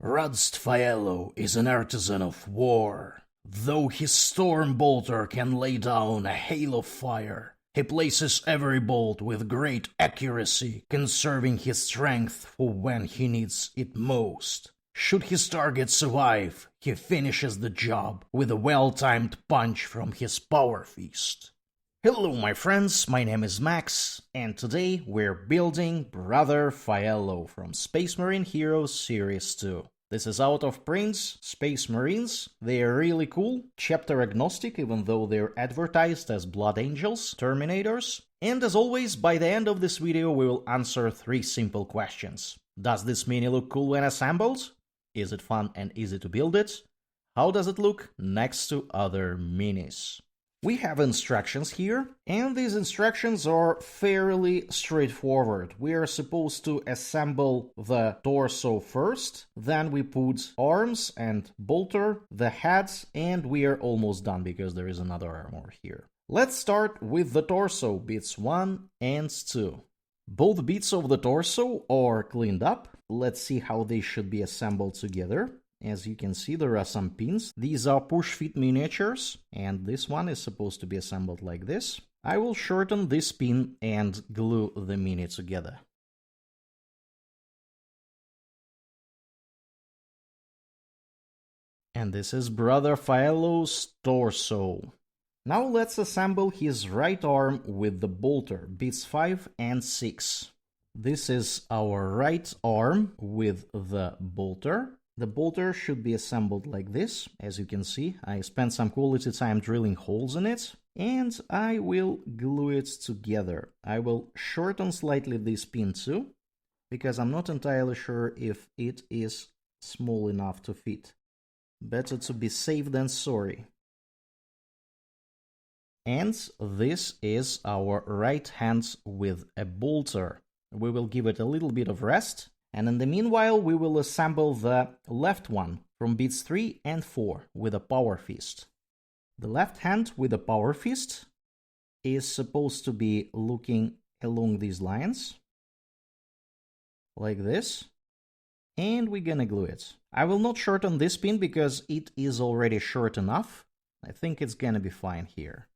Brother Phaello is an artisan of war. Though his storm bolter can lay down a hail of fire, he places every bolt with great accuracy, conserving his strength for when he needs it most. Should his target survive, he finishes the job with a well-timed punch from his power fist. Hello my friends, my name is Max, and today we're building Brother Phaello from Space Marine Heroes Series 2. This is out of print, Space Marines. They are really cool, chapter agnostic even though they're advertised as Blood Angels, Terminators. And as always, by the end of this video we will answer 3 simple questions. Does this mini look cool when assembled? Is it fun and easy to build it? How does it look next to other minis? We have instructions here, and these instructions are fairly straightforward. We are supposed to assemble the torso first, then we put arms and bolter, the heads, and we are almost done because there is another armor here. Let's start with the torso, bits 1 and 2. Both bits of the torso are cleaned up. Let's see how they should be assembled together. As you can see, there are some pins. These are push-fit miniatures, and this one is supposed to be assembled like this. I will shorten this pin and glue the mini together. And this is Brother Phaello's torso. Now let's assemble his right arm with the bolter, bits 5 and 6. This is our right arm with the bolter. The bolter should be assembled like this. As you can see, I spent some quality time drilling holes in it, and I will glue it together. I will shorten slightly this pin too, because I'm not entirely sure if it is small enough to fit. Better to be safe than sorry. And this is our right hand with a bolter. We will give it a little bit of rest. And in the meanwhile, we will assemble the left one from bits 3 and 4 with a power fist. The left hand with a power fist is supposed to be looking along these lines, like this, and we're gonna glue it. I will not shorten this pin because it is already short enough. I think it's gonna be fine here.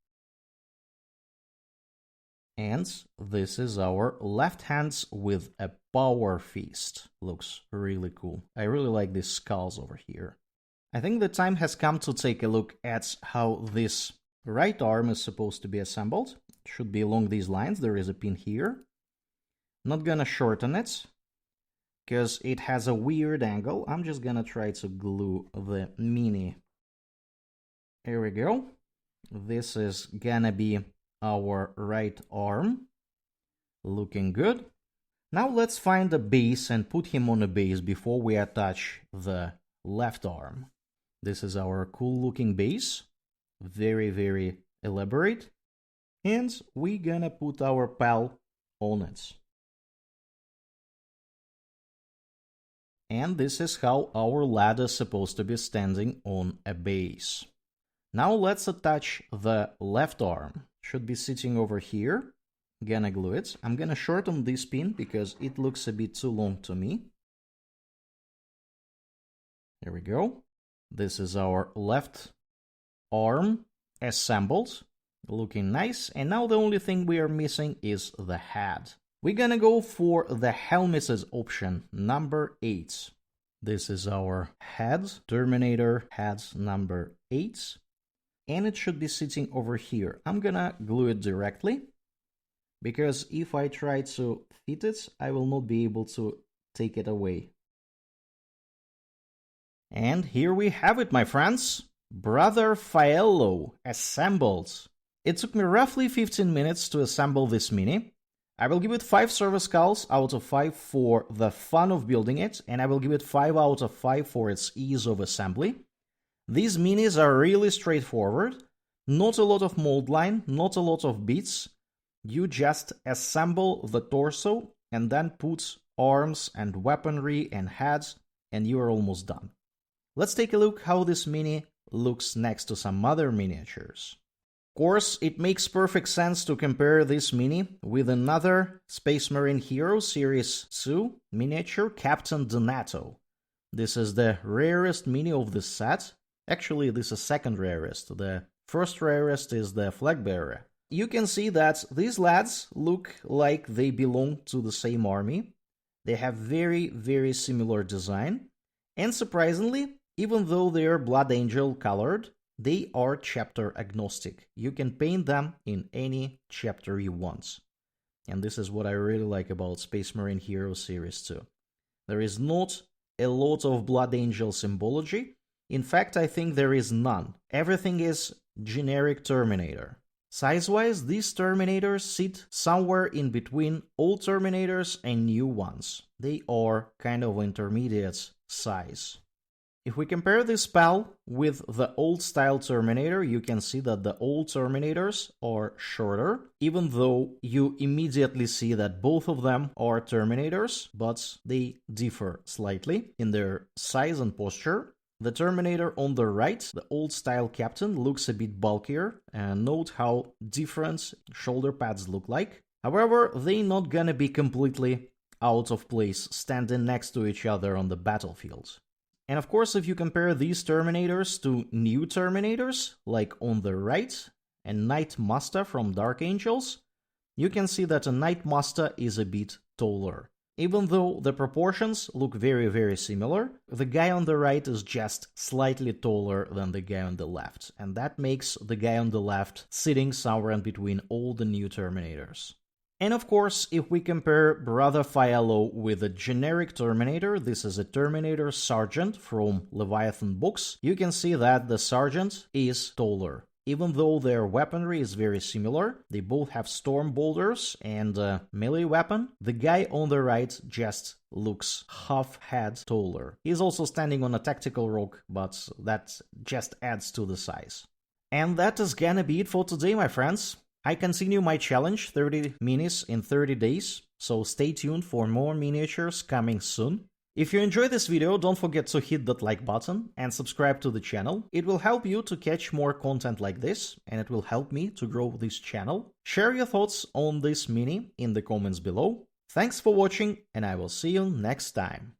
And this is our left hand with a power fist. Looks really cool. I really like these skulls over here. I think the time has come to take a look at how this right arm is supposed to be assembled. It should be along these lines. There is a pin here. Not gonna shorten it because it has a weird angle. I'm just gonna try to glue the mini. Here we go. This is gonna be our right arm, looking good. Now let's find a base and put him on a base before we attach the left arm. This is our cool looking base, very elaborate, and we're gonna put our pal on it. And this is how our ladder is supposed to be standing on a base. Now let's attach the left arm. Should be sitting over here. Gonna glue it. I'm gonna shorten this pin because it looks a bit too long to me. There we go. This is our left arm assembled. Looking nice. And now the only thing we are missing is the head. We're gonna go for the helmeted option, number 8. This is our head, Terminator head number 8. And it should be sitting over here. I'm gonna glue it directly, because if I try to fit it, I will not be able to take it away. And here we have it, my friends. Brother Phaello assembled. It took me roughly 15 minutes to assemble this mini. I will give it 5 server skulls out of 5 for the fun of building it, and I will give it 5 out of 5 for its ease of assembly. These minis are really straightforward, not a lot of mold line, not a lot of bits. You just assemble the torso and then put arms and weaponry and heads, and you are almost done. Let's take a look how this mini looks next to some other miniatures. Of course, it makes perfect sense to compare this mini with another Space Marine Heroes Series 2 miniature, Captain Donato. This is the rarest mini of this set. Actually, this is second rarest. The first rarest is the flag bearer. You can see that these lads look like they belong to the same army. They have very, very similar design. And surprisingly, even though they are Blood Angel colored, they are chapter agnostic. You can paint them in any chapter you want. And this is what I really like about Space Marine Heroes Series 2. There is not a lot of Blood Angel symbology. In fact, I think there is none. Everything is generic Terminator. Size-wise, these Terminators sit somewhere in between old Terminators and new ones. They are kind of intermediate size. If we compare this spell with the old-style Terminator, you can see that the old Terminators are shorter, even though you immediately see that both of them are Terminators, but they differ slightly in their size and posture. The Terminator on the right, the old-style Captain, looks a bit bulkier, and note how different shoulder pads look like. However, they're not gonna be completely out of place standing next to each other on the battlefield. And of course, if you compare these Terminators to new Terminators, like on the right, and Knight Master from Dark Angels, you can see that a Knight Master is a bit taller. Even though the proportions look very, very similar, the guy on the right is just slightly taller than the guy on the left, and that makes the guy on the left sitting somewhere in between old and new Terminators. And of course, if we compare Brother Phaello with a generic Terminator, this is a Terminator Sergeant from Leviathan books, you can see that the Sergeant is taller. Even though their weaponry is very similar, they both have storm bolters and a melee weapon, the guy on the right just looks half head taller. He's also standing on a tactical rock, but that just adds to the size. And that is gonna be it for today, my friends. I continue my challenge, 30 minis in 30 days, so stay tuned for more miniatures coming soon. If you enjoyed this video, don't forget to hit that like button and subscribe to the channel. It will help you to catch more content like this, and it will help me to grow this channel. Share your thoughts on this mini in the comments below. Thanks for watching, and I will see you next time.